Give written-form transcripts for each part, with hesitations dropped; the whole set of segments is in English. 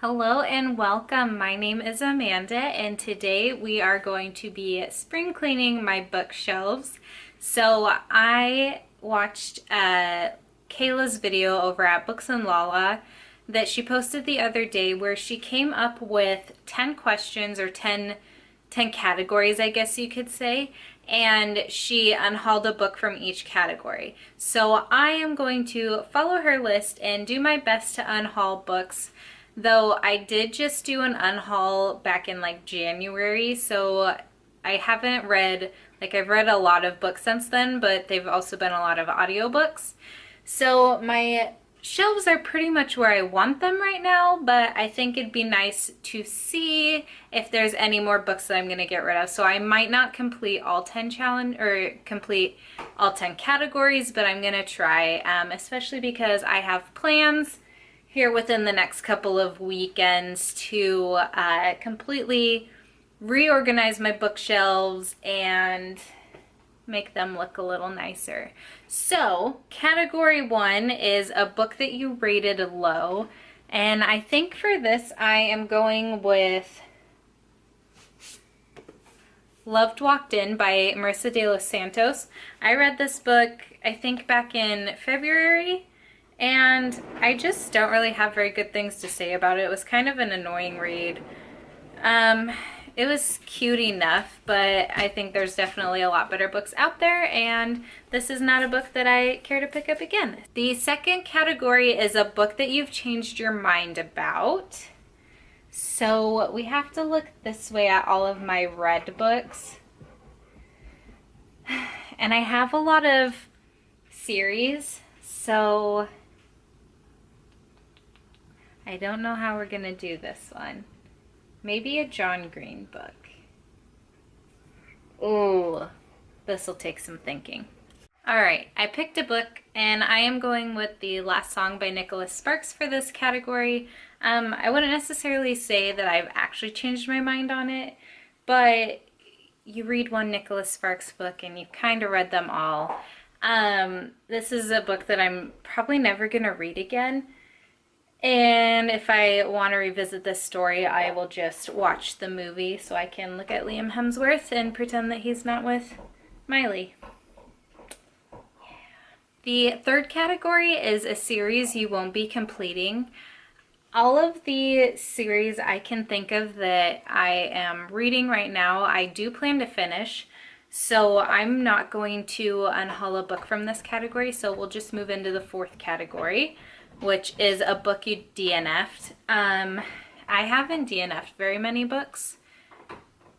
Hello and welcome. My name is Amanda and today we are going to be spring cleaning my bookshelves. So I watched Kayla's video over at Books and Lala that she posted the other day where she came up with 10 questions or 10 categories, I guess you could say, and she unhauled a book from each category. So I am going to follow her list and do my best to unhaul books. Though I did just do an unhaul back in like January, so I haven't read, I've read a lot of books since then, but they've also been a lot of audiobooks. So my shelves are pretty much where I want them right now, but I think it'd be nice to see if there's any more books that I'm gonna get rid of. So I might not complete all 10 complete all 10 categories, but I'm gonna try, especially because I have plans here within the next couple of weekends to completely reorganize my bookshelves and make them look a little nicer. So category 1 is a book that you rated low, and I think for this I am going with Loved Walked In by Marissa de los Santos. I read this book I think back in February, and I just don't really have very good things to say about it. It was kind of an annoying read. It was cute enough, but I think there's definitely a lot better books out there, and this is not a book that I care to pick up again. The second category is a book that you've changed your mind about. So we have to look this way at all of my read books. And I have a lot of series, so I don't know how we're gonna do this one. Maybe a John Green book. Ooh, this'll take some thinking. All right, I picked a book and I am going with The Last Song by Nicholas Sparks for this category. I wouldn't necessarily say that I've actually changed my mind on it, but you read one Nicholas Sparks book and you've kind of read them all. This is a book that I'm probably never gonna read again. And if I want to revisit this story, I will just watch the movie so I can look at Liam Hemsworth and pretend that he's not with Miley. Yeah. The third category is a series you won't be completing. All of the series I can think of that I am reading right now, I do plan to finish. So I'm not going to unhaul a book from this category, so we'll just move into the fourth category, which is a book you DNF'd. I haven't DNF'd very many books.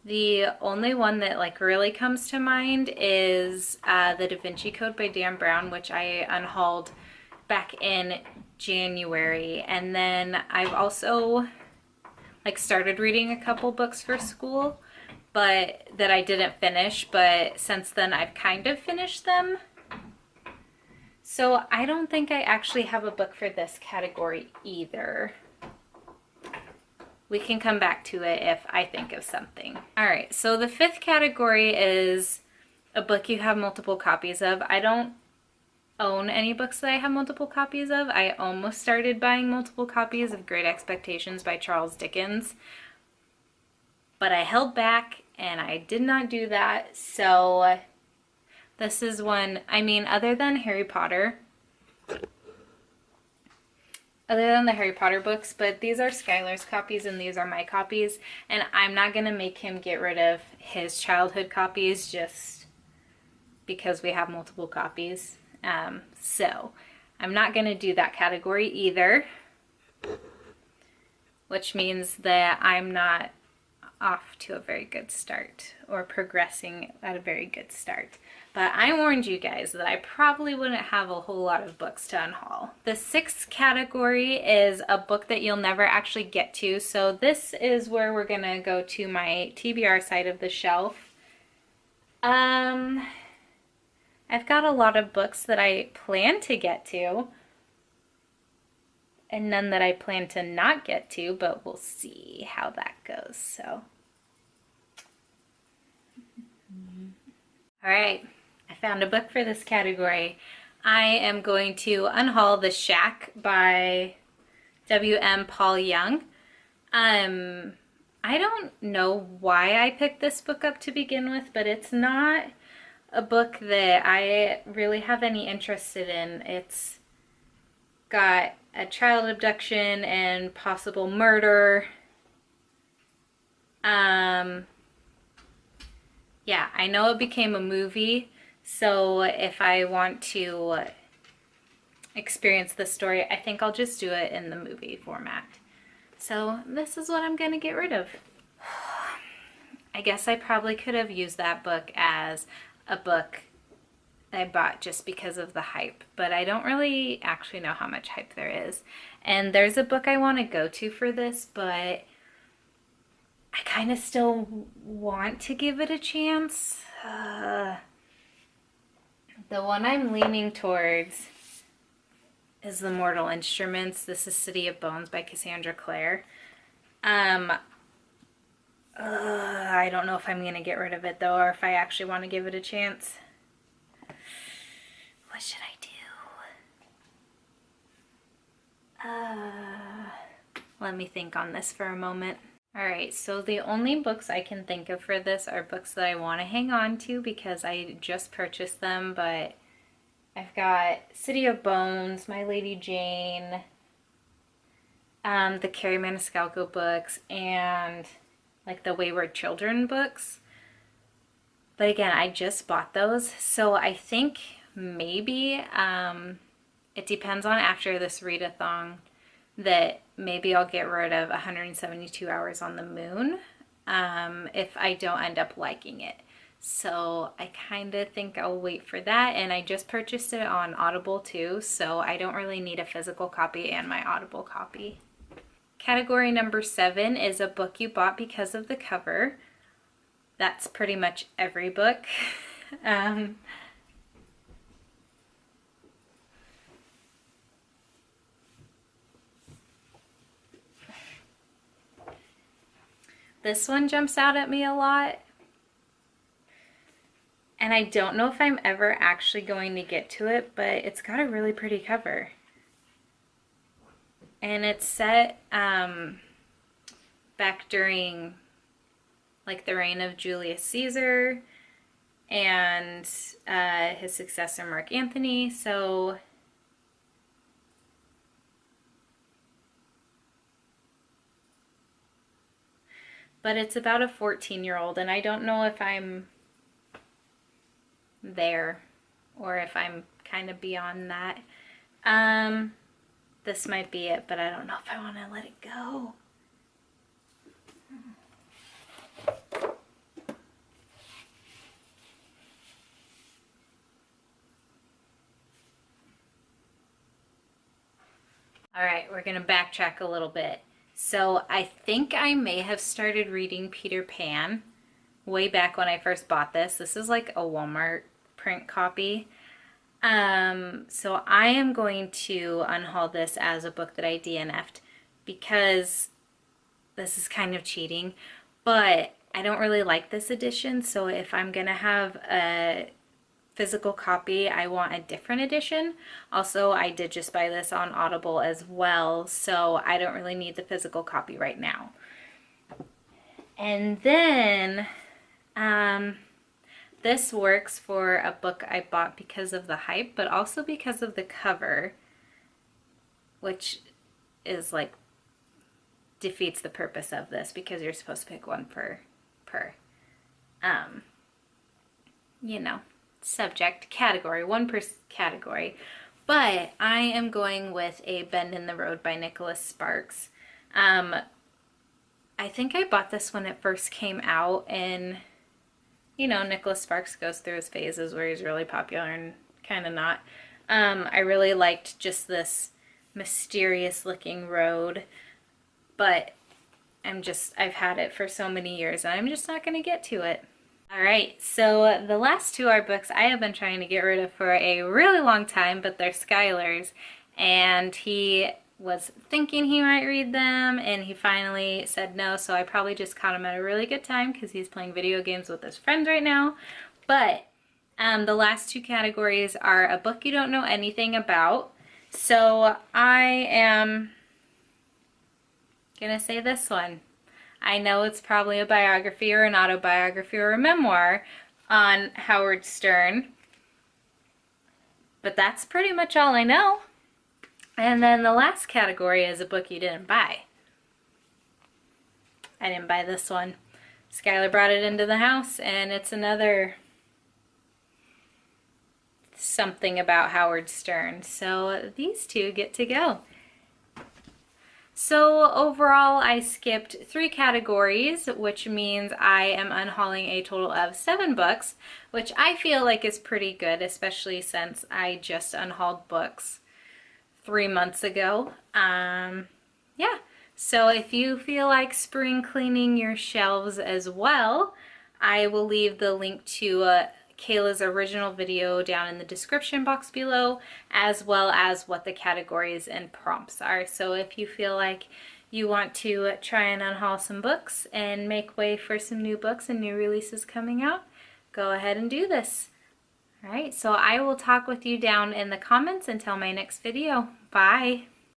The only one that really comes to mind is The Da Vinci Code by Dan Brown, which I unhauled back in January. And then I've also started reading a couple books for school, but that I didn't finish, but since then I've kind of finished them. So I don't think I actually have a book for this category either. We can come back to it if I think of something. All right, so the fifth category is a book you have multiple copies of. I don't own any books that I have multiple copies of. I almost started buying multiple copies of Great Expectations by Charles Dickens, but I held back and I did not do that. So this is one, other than Harry Potter, other than the Harry Potter books, but these are Skylar's copies and these are my copies, and I'm not gonna make him get rid of his childhood copies just because we have multiple copies. So I'm not gonna do that category either, which means that I'm not off to a very good start or progressing at a very good start. But I warned you guys that I probably wouldn't have a whole lot of books to unhaul. The sixth category is a book that you'll never actually get to. So this is where we're gonna go to my TBR side of the shelf. I've got a lot of books that I plan to get to and none that I plan to not get to, but we'll see how that goes. So, all right, I found a book for this category. I am going to unhaul The Shack by W.M. Paul Young. I don't know why I picked this book up to begin with, but it's not a book that I really have any interest in. It's got a child abduction and possible murder. Yeah, I know it became a movie, so if I want to experience the story, I think I'll just do it in the movie format. So this is what I'm gonna get rid of. I guess I probably could have used that book as a book I bought just because of the hype, but I don't really actually know how much hype there is. And there's a book I want to go to for this, but I kind of still want to give it a chance. The one I'm leaning towards is The Mortal Instruments. This is City of Bones by Cassandra Clare. I don't know if I'm going to get rid of it though, or if I actually want to give it a chance. What should I do? Let me think on this for a moment. Alright, so the only books I can think of for this are books that I want to hang on to because I just purchased them, but I've got City of Bones, My Lady Jane, the Carrie Maniscalco books, and like the Wayward Children books. But again, I just bought those, so I think maybe it depends on after this readathon that maybe I'll get rid of 172 Hours on the Moon if I don't end up liking it. So I kind of think I'll wait for that, and I just purchased it on Audible too, so I don't really need a physical copy and my Audible copy. Category number 7 is a book you bought because of the cover. That's pretty much every book. This one jumps out at me a lot. And I don't know if I'm ever actually going to get to it, but it's got a really pretty cover. And it's set back during like the reign of Julius Caesar and his successor Mark Antony. So but it's about a 14-year-old, and I don't know if I'm there or if I'm kind of beyond that. This might be it, but I don't know if I want to let it go. All right, we're gonna backtrack a little bit. So I think I may have started reading Peter Pan way back when I first bought this. This is like a Walmart print copy. So I am going to unhaul this as a book that I DNF'd because this is kind of cheating, but I don't really like this edition. So if I'm gonna have a physical copy, I want a different edition. Also, I did just buy this on Audible as well, so I don't really need the physical copy right now. And then this works for a book I bought because of the hype, but also because of the cover, which is like defeats the purpose of this because you're supposed to pick one per you know, subject category, one per category. But I am going with A Bend in the Road by Nicholas Sparks. I think I bought this when it first came out, and you know, Nicholas Sparks goes through his phases where he's really popular and kind of not. I really liked just this mysterious looking road, but I've had it for so many years and I'm just not going to get to it. All right, so the last two are books I have been trying to get rid of for a really long time, but they're Skylar's, and he was thinking he might read them and he finally said no, so I probably just caught him at a really good time because he's playing video games with his friends right now. But the last two categories are a book you don't know anything about. So I am Gonna say this one. I know it's probably a biography or an autobiography or a memoir on Howard Stern, but that's pretty much all I know. And then the last category is a book you didn't buy. I didn't buy this one. Skylar brought it into the house, and it's another something about Howard Stern. So these two get to go. So overall, I skipped 3 categories, which means I am unhauling a total of 7 books, which I feel like is pretty good, especially since I just unhauled books 3 months ago. Yeah, so if you feel like spring cleaning your shelves as well, I will leave the link to Kayla's original video down in the description box below, as well as what the categories and prompts are. So if you feel like you want to try and unhaul some books and make way for some new books and new releases coming out, go ahead and do this. All right, so I will talk with you down in the comments until my next video. Bye.